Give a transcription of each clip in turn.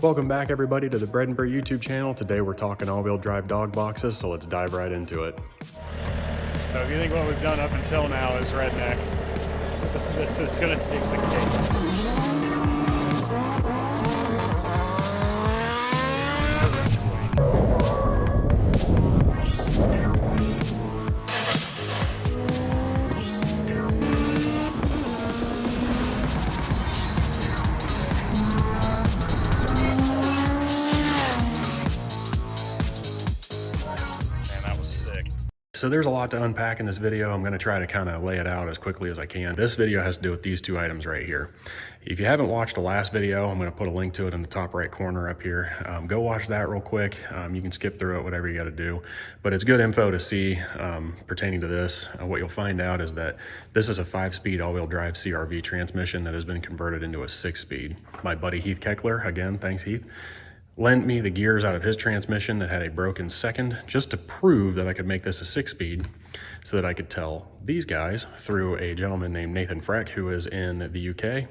Welcome back everybody to the Bread and Bear YouTube channel. Today we're talking all-wheel drive dog boxes, so let's dive right into it. So if you think what we've done up until now is redneck, this is going to take the cake. So there's a lot to unpack in this video. I'm gonna try to kind of lay it out as quickly as I can. This video has to do with these two items right here. If you haven't watched the last video, I'm gonna put a link to it in the top right corner up here. Go watch that real quick. You can skip through it, whatever you gotta do. But it's good info to see pertaining to this. What you'll find out is that this is a 5-speed all-wheel drive CRV transmission that has been converted into a 6-speed. My buddy Heath Keckler, again, thanks Heath, lent me the gears out of his transmission that had a broken second just to prove that I could make this a 6-speed so that I could tell these guys through a gentleman named Nathan Freck, who is in the UK.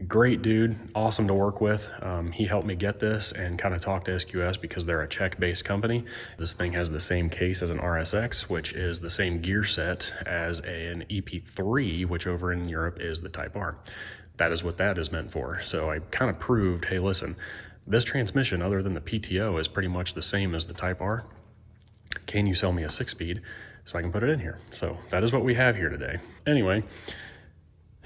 Great dude, awesome to work with. He helped me get this and kind of talk to SQS because they're a Czech-based company. This thing has the same case as an RSX, which is the same gear set as an EP3, which over in Europe is the Type R. That is what that is meant for. So I kind of proved, hey, listen, this transmission, other than the PTO, is pretty much the same as the Type R. Can you sell me a 6-speed so I can put it in here? So that is what we have here today. Anyway,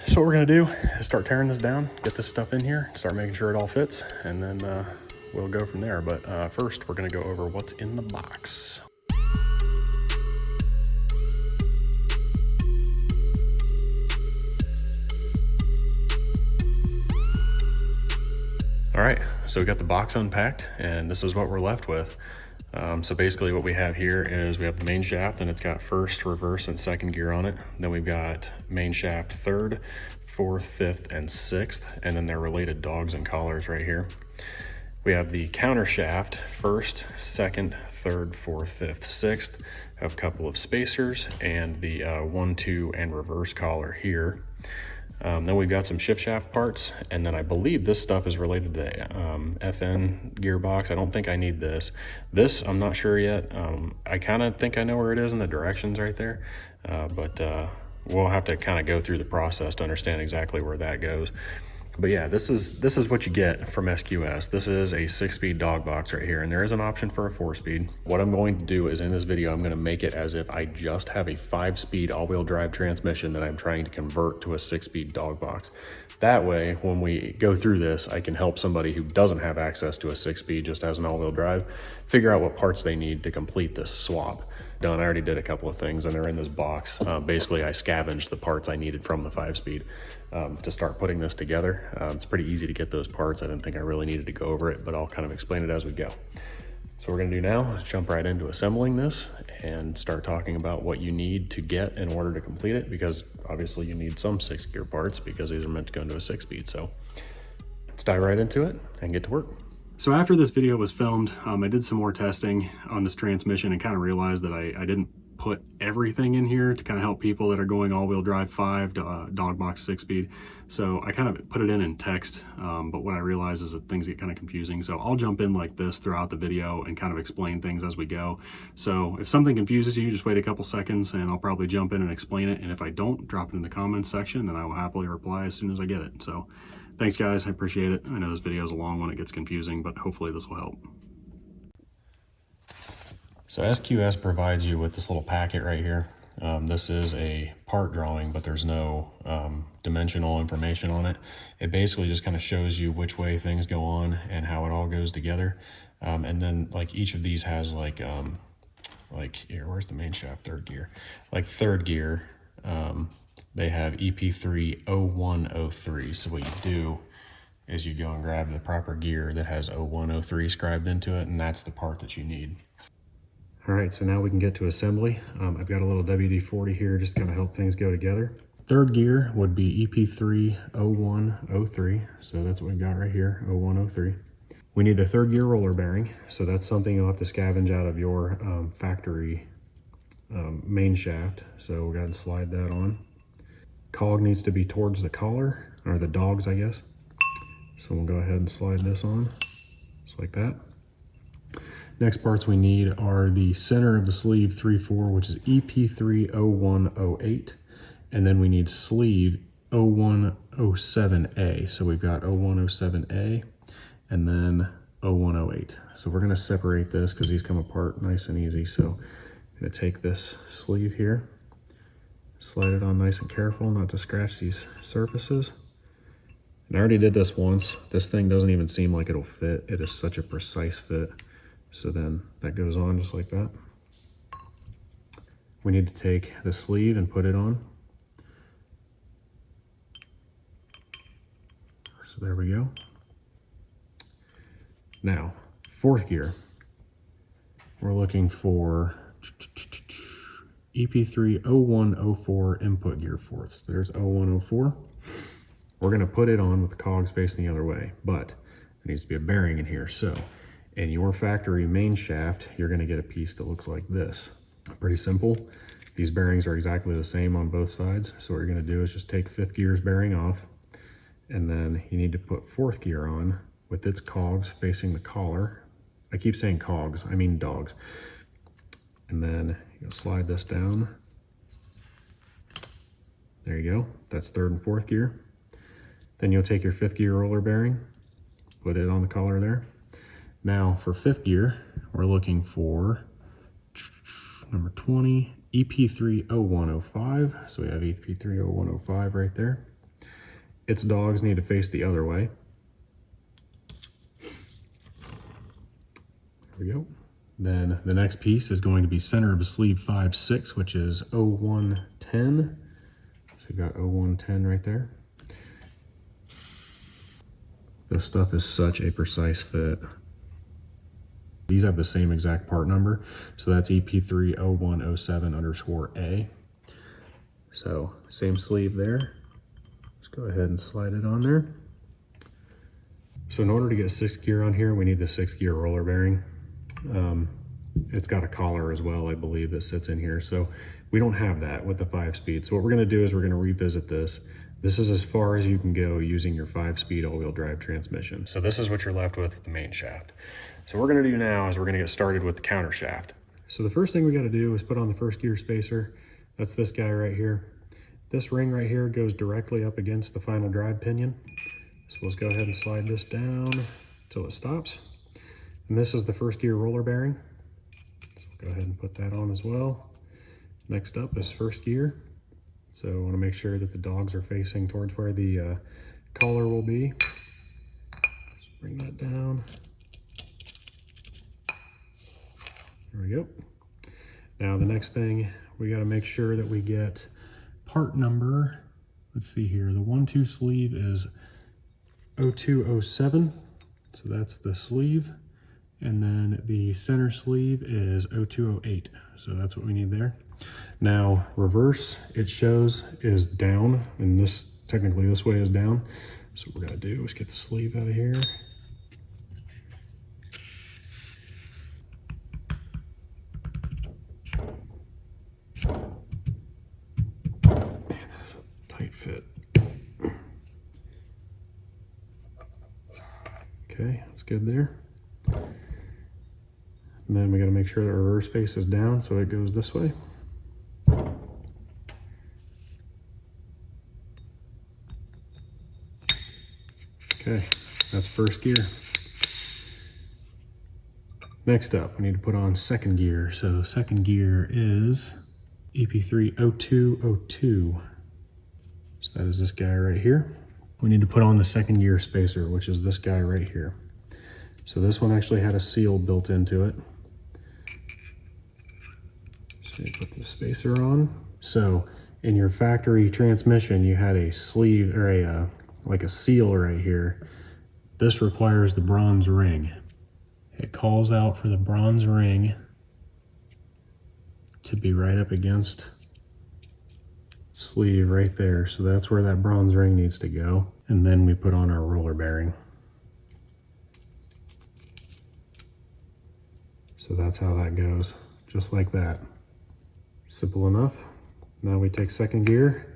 so what we're gonna do is start tearing this down, get this stuff in here, start making sure it all fits, and then we'll go from there. But first, we're gonna go over what's in the box. All right, so we got the box unpacked and this is what we're left with. So basically what we have here is we have the main shaft and it's got first, reverse, and second gear on it. Then we've got main shaft third, fourth, fifth, and sixth, and then their related dogs and collars right here. We have the counter shaft, first, second, third, fourth, fifth, sixth. Have a couple of spacers and the 1, 2, and reverse collar here. Then we've got some shift shaft parts, and then I believe this stuff is related to FN gearbox. I don't think I need this. This, I'm not sure yet. I kind of think I know where it is in the directions right there, but we'll have to kind of go through the process to understand exactly where that goes. But yeah, this is what you get from SQS. This is a 6-speed dog box right here, and there is an option for a 4-speed. What I'm going to do is in this video, I'm going to make it as if I just have a 5-speed all-wheel drive transmission that I'm trying to convert to a 6-speed dog box. That way, when we go through this, I can help somebody who doesn't have access to a 6-speed, just has an all-wheel drive, figure out what parts they need to complete this swap. Done. I already did a couple of things and they're in this box. Basically, I scavenged the parts I needed from the 5-speed to start putting this together. It's pretty easy to get those parts. I didn't think I really needed to go over it, but I'll kind of explain it as we go. So what we're gonna do now is jump right into assembling this and start talking about what you need to get in order to complete it, because obviously you need some 6-gear parts because these are meant to go into a 6-speed. So let's dive right into it and get to work. So after this video was filmed, I did some more testing on this transmission and kind of realized that I didn't put everything in here to kind of help people that are going all-wheel drive 5 to dog box 6-speed. So I kind of put it in text, but what I realized is that things get kind of confusing. So I'll jump in like this throughout the video and kind of explain things as we go. So if something confuses you, just wait a couple seconds and I'll probably jump in and explain it. And if I don't, drop it in the comments section and I will happily reply as soon as I get it. So thanks guys, I appreciate it. I know this video is a long one, it gets confusing, but hopefully this will help. So SQS provides you with this little packet right here. This is a part drawing, but there's no dimensional information on it. It basically just kind of shows you which way things go on and how it all goes together. And then like each of these has like here, where's the main shaft, third gear? Like third gear, they have EP3 0103. So what you do is you go and grab the proper gear that has 0103 scribed into it, and that's the part that you need. All right, so now we can get to assembly. I've got a little WD-40 here just to kind of help things go together. Third gear would be EP3 0103. So that's what we've got right here, 0103. We need the third gear roller bearing. So that's something you'll have to scavenge out of your factory main shaft. So we'll go ahead and slide that on. Cog needs to be towards the collar, or the dogs, I guess. So we'll go ahead and slide this on. just like that. Next parts we need are the center of the sleeve 3/4, which is EP30108, and then we need sleeve 0107A. So we've got 0107A and then 0108. So we're gonna separate this because these come apart nice and easy. So I'm gonna take this sleeve here, slide it on nice and careful not to scratch these surfaces. And I already did this once. This thing doesn't even seem like it'll fit. It is such a precise fit. So then that goes on just like that. We need to take the sleeve and put it on. So there we go. Now, 4th gear. We're looking for EP30104 input gear 4ths. There's 0104. We're gonna put it on with the cogs facing the other way, but there needs to be a bearing in here. So in your factory main shaft, you're gonna get a piece that looks like this. Pretty simple. These bearings are exactly the same on both sides. So what you're gonna do is just take 5th gear's bearing off, and then you need to put 4th gear on with its cogs facing the collar. I keep saying cogs, I mean dogs. And then you'll slide this down. There you go. That's 3rd and 4th gear. Then you'll take your 5th gear roller bearing, put it on the collar there. Now for 5th gear, we're looking for number 20, EP30105. So we have EP30105 right there. Its dogs need to face the other way. There we go. Then the next piece is going to be center of a sleeve 5/6, which is 0110. So we've got 0110 right there. This stuff is such a precise fit. These have the same exact part number. So that's EP30107_A. So same sleeve there. Let's go ahead and slide it on there. So in order to get 6th gear on here, we need the 6th gear roller bearing. It's got a collar as well, I believe, that sits in here. So we don't have that with the 5-speed. So what we're gonna do is we're gonna revisit this. This is as far as you can go using your 5-speed all-wheel drive transmission. So this is what you're left with the main shaft. So what we're gonna do now is we're gonna get started with the counter shaft. So the first thing we gotta do is put on the 1st gear spacer. That's this guy right here. This ring right here goes directly up against the final drive pinion. So let's go ahead and slide this down until it stops. And this is the 1st gear roller bearing. So we'll go ahead and put that on as well. Next up is 1st gear. So I want to make sure that the dogs are facing towards where the collar will be. Just bring that down. There we go. Now the next thing, we got to make sure that we get part number. Let's see here. The 1-2 sleeve is 0207. So that's the sleeve. And then the center sleeve is 0208. So that's what we need there. Now reverse, it shows is down, and this technically this way is down. So what we're gonna do is get the sleeve out of here. Man, that's a tight fit. Okay, that's good there. And then we got to make sure the reverse face is down so it goes this way. Okay, that's 1st gear. Next up, we need to put on 2nd gear. So 2nd gear is EP30202. So that is this guy right here. We need to put on the 2nd gear spacer, which is this guy right here. So this one actually had a seal built into it. So you put the spacer on. So in your factory transmission, you had a sleeve or a like a seal right here. This requires the bronze ring. It calls out for the bronze ring to be right up against sleeve right there. So that's where that bronze ring needs to go. And then we put on our roller bearing. So that's how that goes, just like that. Simple enough. Now we take 2nd gear.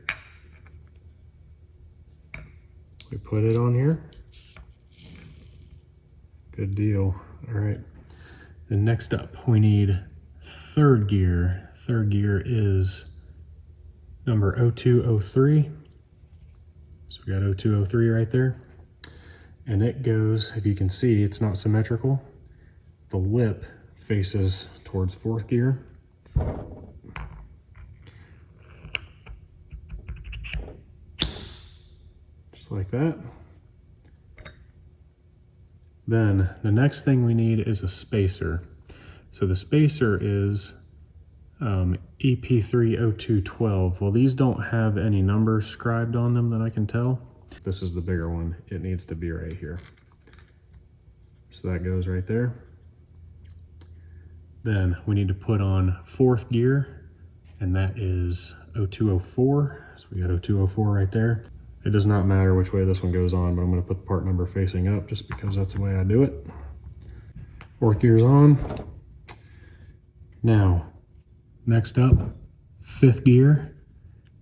We put it on here. Good deal. All right. Then next up, we need third gear. Third gear is number 0203. So we got 0203 right there. And it goes, if you can see, it's not symmetrical. The lip faces towards fourth gear. Just like that. Then the next thing we need is a spacer. So the spacer is EP30212. Well, these don't have any numbers scribed on them that I can tell. This is the bigger one. It needs to be right here. So that goes right there. Then we need to put on fourth gear, and that is 0204. So we got 0204 right there. It does not matter which way this one goes on, but I'm going to put the part number facing up just because that's the way I do it. Fourth gear's on. Now, next up, fifth gear,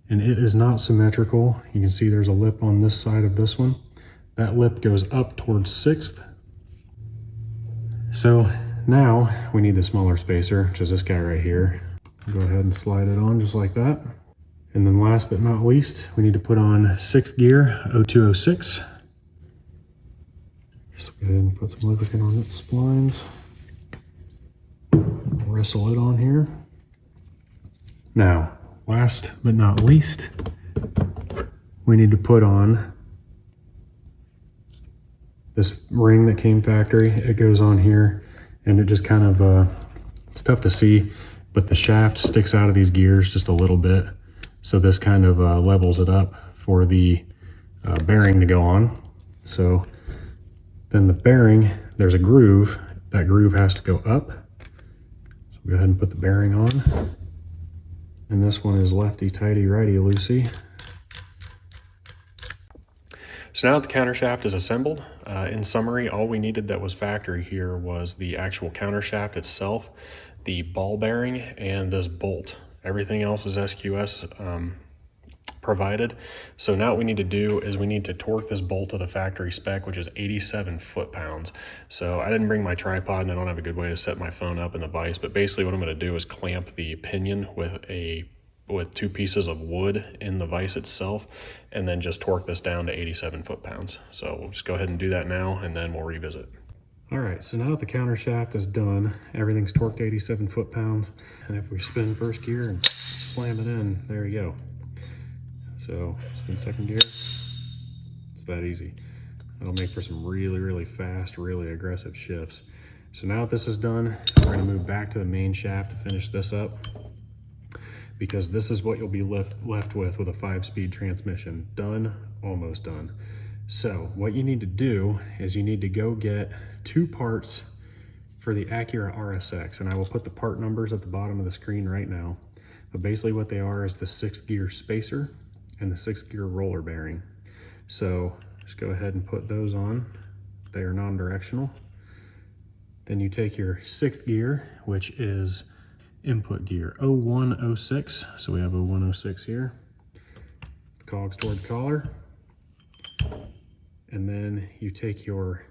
and it is not symmetrical. You can see there's a lip on this side of this one. That lip goes up towards sixth. So now we need the smaller spacer, which is this guy right here. Go ahead and slide it on just like that. And then last but not least, we need to put on sixth gear, 0206. Just go ahead and put some lubricant on its splines. Wrestle it on here. Now, last but not least, we need to put on this ring that came factory. It goes on here, and it just kind of, it's tough to see, but the shaft sticks out of these gears just a little bit. So this kind of levels it up for the bearing to go on. So then the bearing, there's a groove. That groove has to go up. So go ahead and put the bearing on. And this one is lefty tighty, righty loosey. So now that the counter shaft is assembled, in summary, all we needed that was factory here was the actual counter shaft itself, the ball bearing, and this bolt. Everything else is SQS provided. So now what we need to do is we need to torque this bolt to the factory spec, which is 87 foot-pounds. So I didn't bring my tripod and I don't have a good way to set my phone up in the vise, but basically what I'm gonna do is clamp the pinion with two pieces of wood in the vise itself, and then just torque this down to 87 foot-pounds. So we'll just go ahead and do that now, and then we'll revisit. All right, so now that the counter shaft is done, everything's torqued to 87 foot-pounds, and if we spin first gear and slam it in, there you go. So spin second gear, it's that easy. That'll make for some really, really fast, really aggressive shifts. So now that this is done, we're gonna move back to the main shaft to finish this up, because this is what you'll be left with a 5-speed transmission. Done, almost done. So what you need to do is you need to go get 2 parts for the Acura RSX, and I will put the part numbers at the bottom of the screen right now. But basically what they are is the 6th gear spacer and the 6th gear roller bearing. So just go ahead and put those on. They are non-directional. Then you take your 6th gear, which is input gear 0106. So we have 0106 here. Cogs toward the collar. And then you take your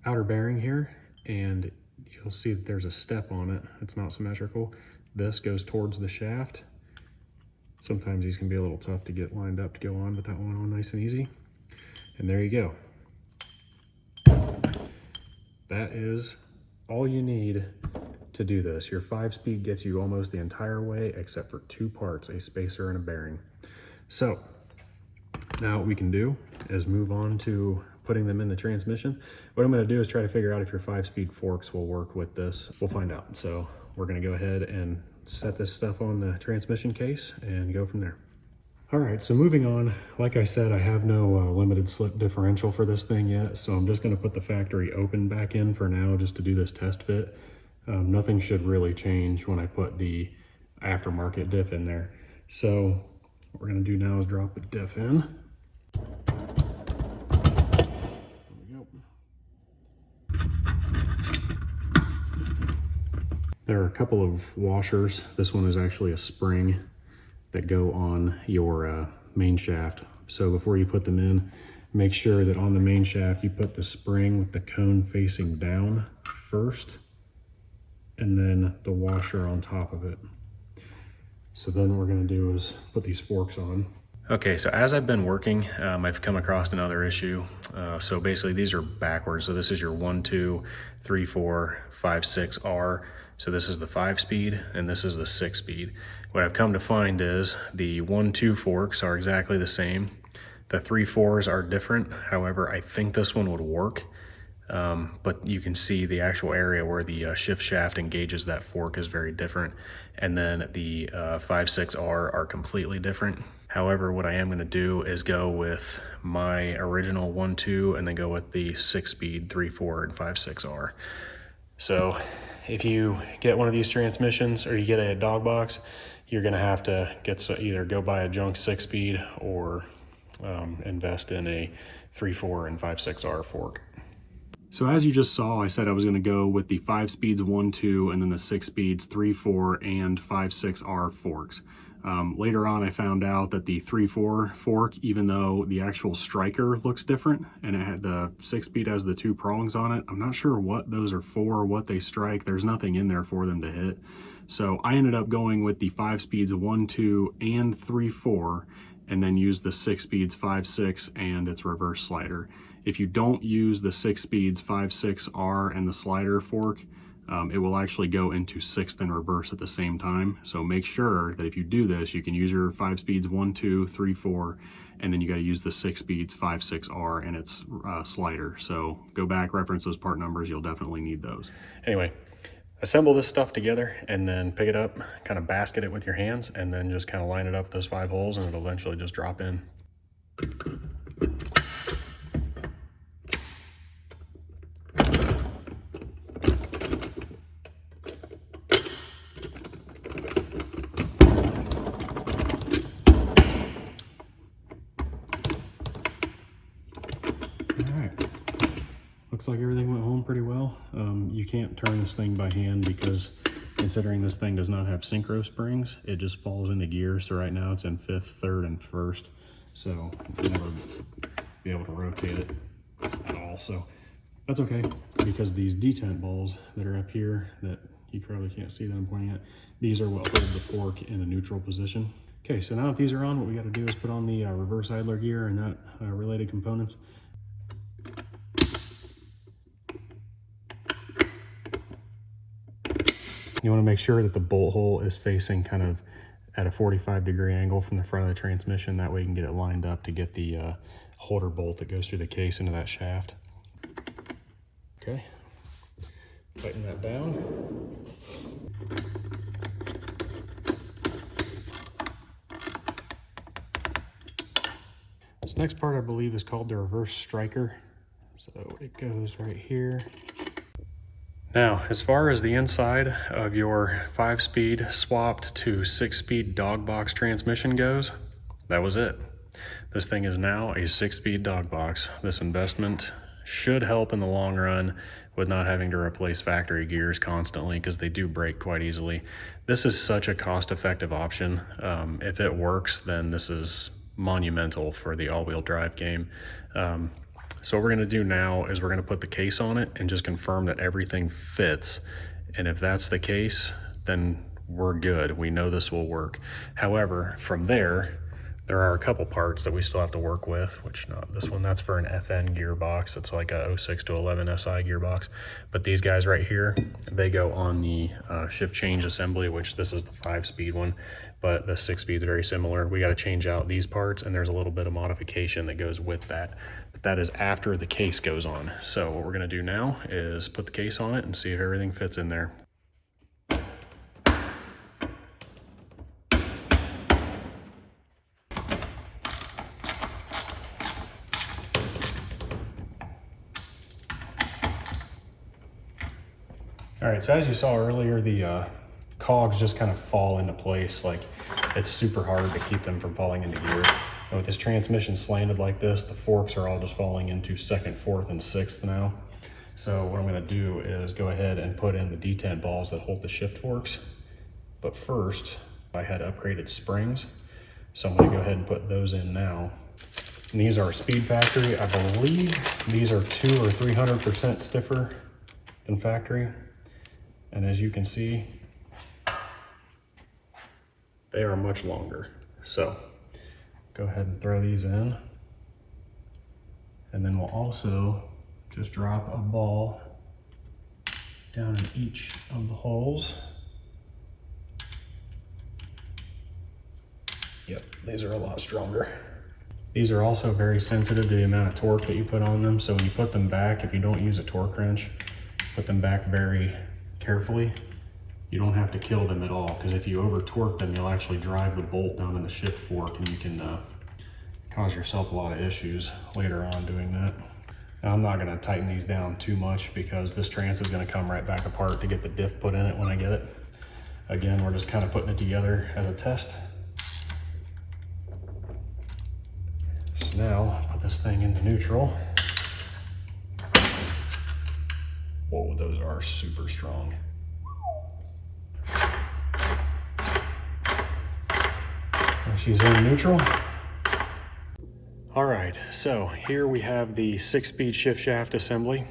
outer bearing here, and you'll see that there's a step on it. It's not symmetrical. This goes towards the shaft. Sometimes these can be a little tough to get lined up to go on, but that one on nice and easy. And there you go. That is all you need to do this. Your 5-speed gets you almost the entire way except for 2 parts, a spacer and a bearing. So now what we can do is move on to putting them in the transmission. What I'm going to do is try to figure out if your 5-speed forks will work with this. We'll find out. So we're going to go ahead and set this stuff on the transmission case and go from there. All right, so moving on, like I said, I have no limited slip differential for this thing yet, so I'm just going to put the factory open back in for now just to do this test fit. Nothing should really change when I put the aftermarket diff in there. So what we're going to do now is drop the diff in. There are a couple of washers. This one is actually a spring that go on your main shaft. So before you put them in, make sure that on the main shaft you put the spring with the cone facing down first, and then the washer on top of it. So then what we're gonna do is put these forks on. Okay, so as I've been working, I've come across another issue. So basically these are backwards. So this is your 1, 2, 3, 4, 5, 6 R. So this is the 5-speed and this is the 6-speed. What I've come to find is the 1, 2 forks are exactly the same. The 3, 4s are different. However, I think this one would work. But you can see the actual area where the shift shaft engages that fork is very different. And then the 5, 6R are completely different. However, what I am going to do is go with my original 1, 2 and then go with the 6-speed 3, 4 and 5, 6R. So if you get one of these transmissions or you get a dog box, you're going to have to either go buy a junk 6-speed or invest in a 3, 4 and 5, 6R fork. So as you just saw, I said I was going to go with the 5 speeds 1, 2 and then the 6 speeds 3, 4 and 5, 6R forks. Later on I found out that the 3, 4 fork, even though the actual striker looks different and it had the 6-speed has the 2 prongs on it, I'm not sure what those are for, what they strike. There's nothing in there for them to hit. So I ended up going with the 5 speeds 1, 2 and 3, 4 and then use the 6 speeds 5, 6 and its reverse slider. If you don't use the 6 speeds 5, 6R and the slider fork, it will actually go into 6th and reverse at the same time. So make sure that if you do this, you can use your 5 speeds 1, 2, 3, 4, and then you got to use the 6 speeds 5, 6R and its slider. So go back, reference those part numbers. You'll definitely need those. Anyway, assemble this stuff together and then pick it up, kind of basket it with your hands, and then just kind of line it up with those 5 holes, and it'll eventually just drop in. Looks like everything went home pretty well. You can't turn this thing by hand because considering this thing does not have synchro springs, it just falls into gear. So right now it's in 5th, 3rd, and 1st. So you'll never be able to rotate it at all. So that's okay, because these detent balls that are up here that you probably can't see that I'm pointing at, these are what hold the fork in a neutral position. Okay, so now that these are on, what we got to do is put on the reverse idler gear and that related components. You want to make sure that the bolt hole is facing kind of at a 45-degree angle from the front of the transmission. That way you can get it lined up to get the holder bolt that goes through the case into that shaft. Okay, tighten that down. This next part I believe is called the reverse striker. So it goes right here. Now, as far as the inside of your 5-speed swapped to 6-speed dog box transmission goes, that was it. This thing is now a 6-speed dog box. This investment should help in the long run with not having to replace factory gears constantly, because they do break quite easily. This is such a cost-effective option. If it works, then this is monumental for the all-wheel drive game. So what we're going to do now is we're going to put the case on it and just confirm that everything fits. And if that's the case, then we're good. We know this will work. However, from there are a couple parts that we still have to work with, which not this one, that's for an FN gearbox. It's like a 06 to 11 SI gearbox. But these guys right here, they go on the shift change assembly, which this is the 5-speed one, but the 6-speed is very similar. We got to change out these parts, and there's a little bit of modification that goes with that. But that is after the case goes on. So what we're going to do now is put the case on it and see if everything fits in there. All right, so as you saw earlier, the cogs just kind of fall into place. Like, it's super hard to keep them from falling into gear. And with this transmission slanted like this, the forks are all just falling into 2nd, 4th, and 6th now. So what I'm gonna do is go ahead and put in the detent balls that hold the shift forks. But first, I had upgraded springs. So I'm gonna go ahead and put those in now. And these are Speed Factory. I believe these are 200 or 300% stiffer than factory. And as you can see, they are much longer. So go ahead and throw these in. And then we'll also just drop a ball down in each of the holes. Yep, these are a lot stronger. These are also very sensitive to the amount of torque that you put on them. So when you put them back, if you don't use a torque wrench, put them back very carefully. You don't have to kill them at all, because if you over torque them, you'll actually drive the bolt down in the shift fork, and you can cause yourself a lot of issues later on doing that. Now, I'm not gonna tighten these down too much because this trans is gonna come right back apart to get the diff put in it when I get it. Again, we're just kind of putting it together as a test. So now, put this thing into neutral. Whoa, those are super strong. She's in neutral. All right, so here we have the 6-speed shift shaft assembly.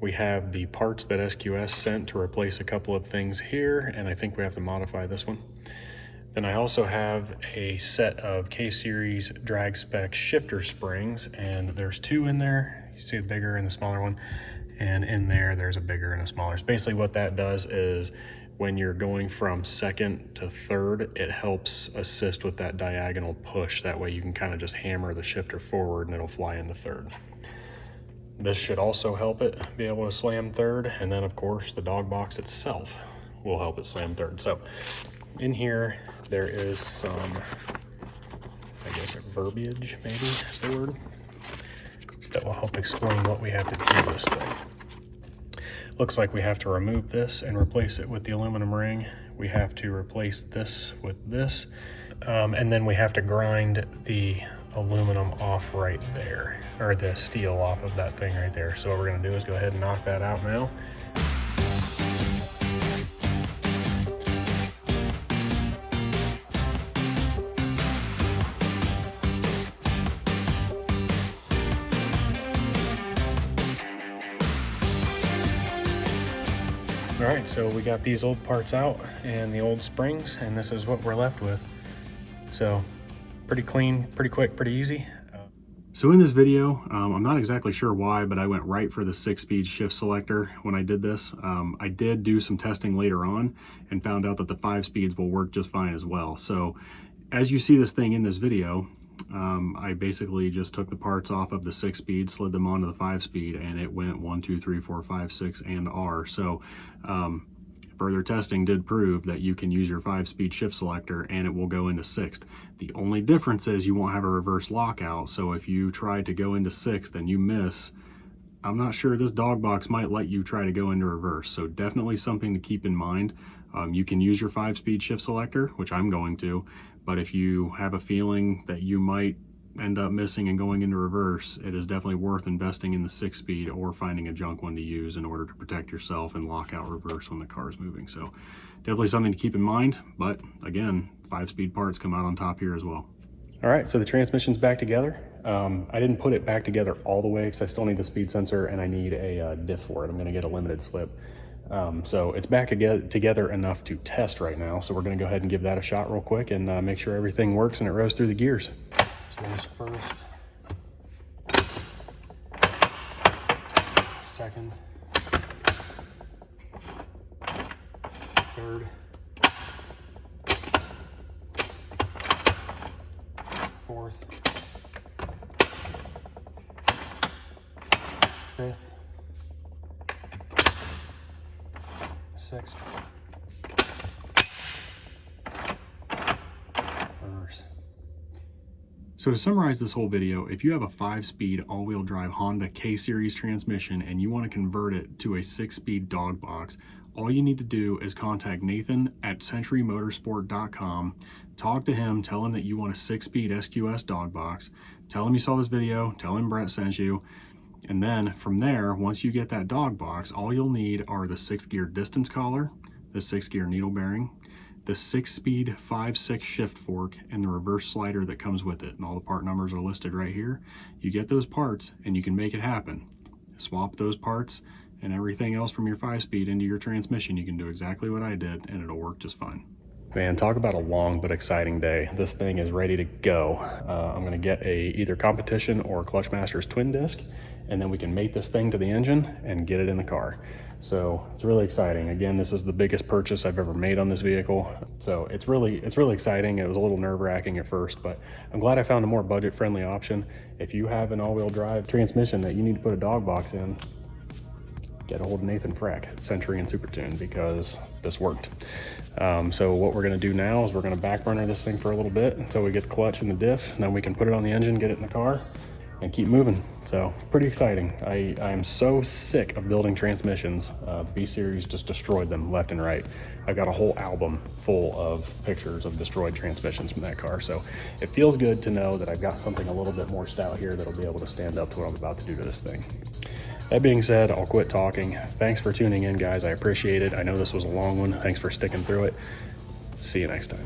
We have the parts that SQS sent to replace a couple of things here, and I think we have to modify this one. Then I also have a set of K-Series drag spec shifter springs, and there's 2 in there. You see the bigger and the smaller one, and in there's a bigger and a smaller. So basically what that does is when you're going from second to third, it helps assist with that diagonal push. That way you can kind of just hammer the shifter forward and it'll fly into third. This should also help it be able to slam third. And then of course the dog box itself will help it slam third. So in here, there is some, I guess, verbiage maybe is the word, that will help explain what we have to do with this thing. Looks like we have to remove this and replace it with the aluminum ring. We have to replace this with this. And then we have to grind the aluminum off right there, or the steel off of that thing right there. So what we're gonna do is go ahead and knock that out now. All right, so we got these old parts out and the old springs, and this is what we're left with. So pretty clean, pretty quick, pretty easy. So in this video, I'm not exactly sure why, but I went right for the 6-speed shift selector when I did this. I did do some testing later on and found out that the 5 speeds will work just fine as well. So as you see this thing in this video, I basically just took the parts off of the 6-speed, slid them onto the 5-speed, and it went 1, 2, 3, 4, 5, 6, and R. So further testing did prove that you can use your 5-speed shift selector and it will go into 6th. The only difference is you won't have a reverse lockout. So if you try to go into 6th and you miss, I'm not sure this dog box might let you try to go into reverse. So definitely something to keep in mind. You can use your 5-speed shift selector, which I'm going to, but if you have a feeling that you might end up missing and going into reverse, it is definitely worth investing in the 6-speed or finding a junk one to use in order to protect yourself and lock out reverse when the car is moving. So definitely something to keep in mind, but again, 5-speed parts come out on top here as well. All right, so the transmission's back together. I didn't put it back together all the way because I still need the speed sensor and I need a diff for it. I'm gonna get a limited slip. So it's back together enough to test right now. So we're gonna go ahead and give that a shot real quick and make sure everything works and it rows through the gears. So there's first, second, third, fourth, fifth, sixth, reverse. So to summarize this whole video, if you have a 5-speed all-wheel drive Honda K-Series transmission and you want to convert it to a 6-speed dog box, all you need to do is contact Nathan at centurymotorsport.com, talk to him, tell him that you want a 6-speed SQS dog box, tell him you saw this video, tell him Brett sent you, and then from there, once you get that dog box, all you'll need are the 6th gear distance collar, the 6th gear needle bearing, the 6-speed 5/6 shift fork, and the reverse slider that comes with it. And all the part numbers are listed right here. You get those parts and you can make it happen. Swap those parts and everything else from your 5-speed into your transmission. You can do exactly what I did and it'll work just fine. Man, talk about a long but exciting day. This thing is ready to go. I'm gonna get either Competition or Clutchmaster's twin disc, and then we can mate this thing to the engine and get it in the car. So it's really exciting. Again, this is the biggest purchase I've ever made on this vehicle. So it's really exciting. It was a little nerve-wracking at first, but I'm glad I found a more budget-friendly option. If you have an all-wheel drive transmission that you need to put a dog box in, get a hold of Nathan Frack, Century and Super Tune, because this worked. So what we're gonna do now is we're gonna back burner this thing for a little bit until we get the clutch and the diff, and then we can put it on the engine, get it in the car, and keep moving. So pretty exciting. I am so sick of building transmissions. B-Series just destroyed them left and right. I've got a whole album full of pictures of destroyed transmissions from that car. So it feels good to know that I've got something a little bit more stout here that'll be able to stand up to what I'm about to do to this thing. That being said, I'll quit talking. Thanks for tuning in, guys. I appreciate it. I know this was a long one. Thanks for sticking through it. See you next time.